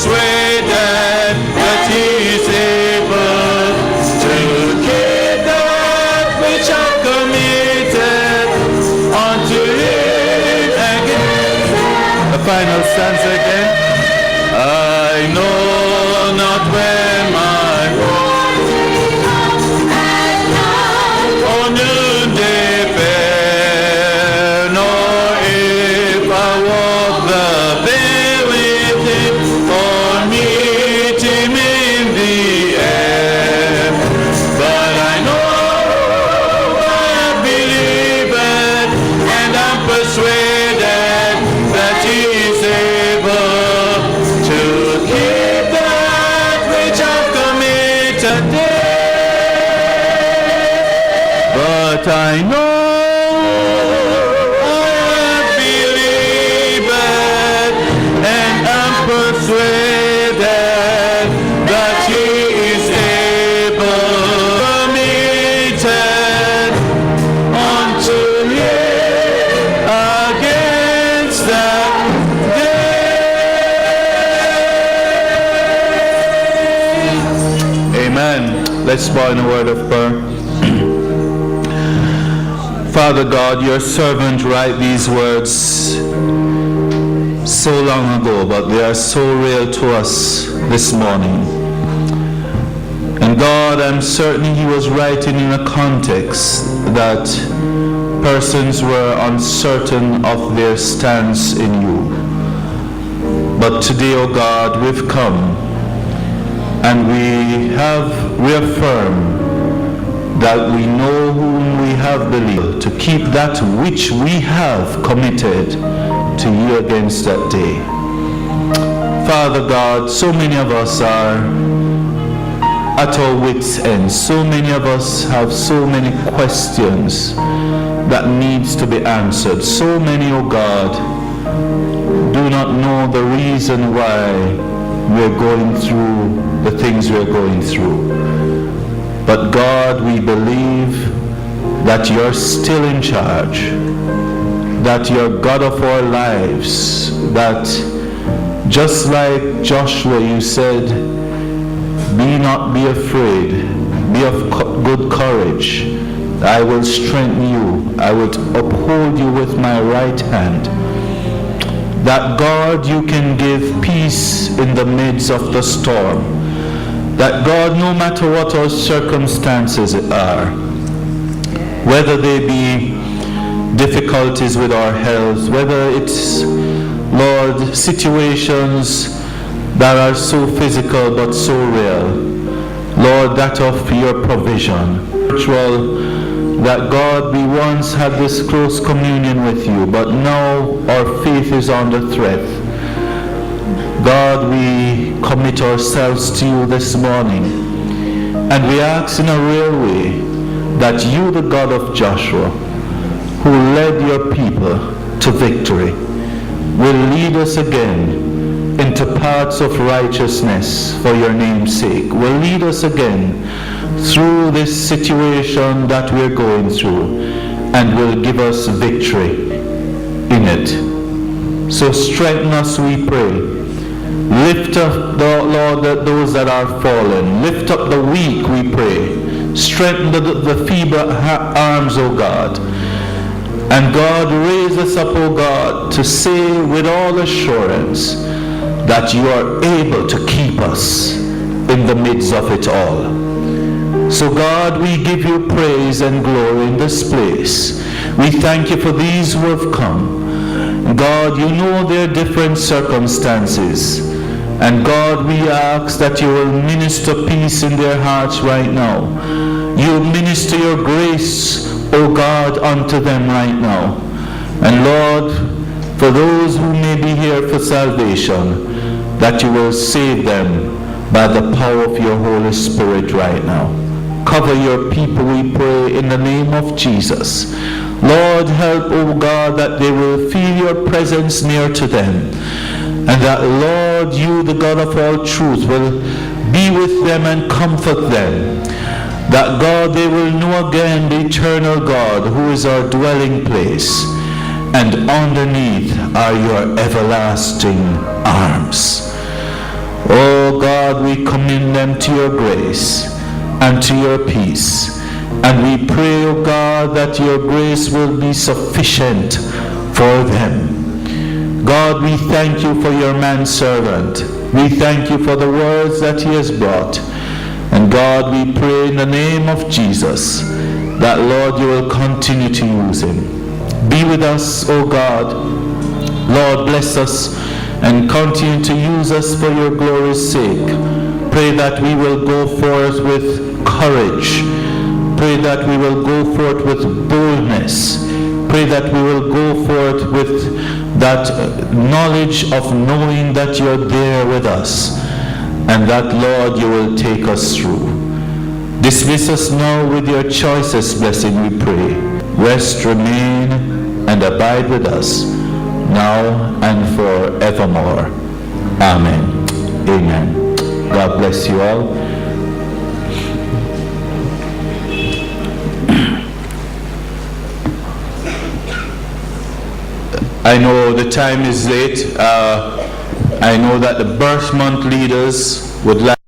persuaded that he is able to keep that which I've committed unto him again. The final stanza again. I know not where my noonday fair, nor if I walk the way with him, or meet him in the air. But I know, I believe it, and I'm persuaded that he is able to keep that which I've committed. But I know, I believe it, and I'm persuaded that he is able, committed unto him against that day. Amen. Let's bow in a word of prayer. Father God, your servant write these words so long ago, but they are so real to us this morning. And God, I'm certain he was writing in a context that persons were uncertain of their stance in you. But today, O God, we've come and we have reaffirmed that we know whom we have believed, to keep that which we have committed to you against that day. Father God, so many of us are at our wits' end. So many of us have so many questions that needs to be answered. So many, oh God, do not know the reason why we're going through the things we're going through. But God, we believe that you're still in charge, that you're God of our lives, that just like Joshua, you said, be not be afraid, be of good courage. I will strengthen you, I will uphold you with my right hand. That God, you can give peace in the midst of the storm. That God, no matter what our circumstances are, whether they be difficulties with our health, whether it's, Lord, situations that are so physical but so real, Lord, that of your provision, spiritual, that God, we once had this close communion with you, but now our faith is under threat. God, we commit ourselves to you this morning, and we ask in a real way that you, the God of Joshua, who led your people to victory, will lead us again into paths of righteousness for your name's sake, will lead us again through this situation that we're going through, and will give us victory in it. So strengthen us, we pray. Lift up, Lord, those that are fallen. Lift up the weak, we pray. Strengthen the feeble arms, O God. And God, raise us up, O God, to say with all assurance that you are able to keep us in the midst of it all. So God, we give you praise and glory in this place. We thank you for these who have come. God, you know their different circumstances. And God, we ask that you will minister peace in their hearts right now. You minister your grace, O God, unto them right now. And Lord, for those who may be here for salvation, that you will save them by the power of your Holy Spirit right now. Cover your people, we pray, in the name of Jesus. Lord, help, O God, that they will feel your presence near to them. And that, Lord, you, the God of all truth, will be with them and comfort them. That, God, they will know again the eternal God who is our dwelling place. And underneath are your everlasting arms. Oh God, we commend them to your grace and to your peace. And we pray, O God, that your grace will be sufficient for them. God, we thank you for your manservant. We thank you for the words that he has brought. And God, we pray in the name of Jesus that, Lord, you will continue to use him. Be with us, O God. Lord, bless us and continue to use us for your glory's sake. Pray that we will go forth with courage. Pray that we will go forth with boldness. Pray that we will go forth with that knowledge of knowing that you're there with us, and that, Lord, you will take us through. Dismiss us now with your choicest blessing, we pray. Rest, remain, and abide with us, now and forevermore. Amen. Amen. God bless you all. I know the time is late. I know that the birth month leaders would like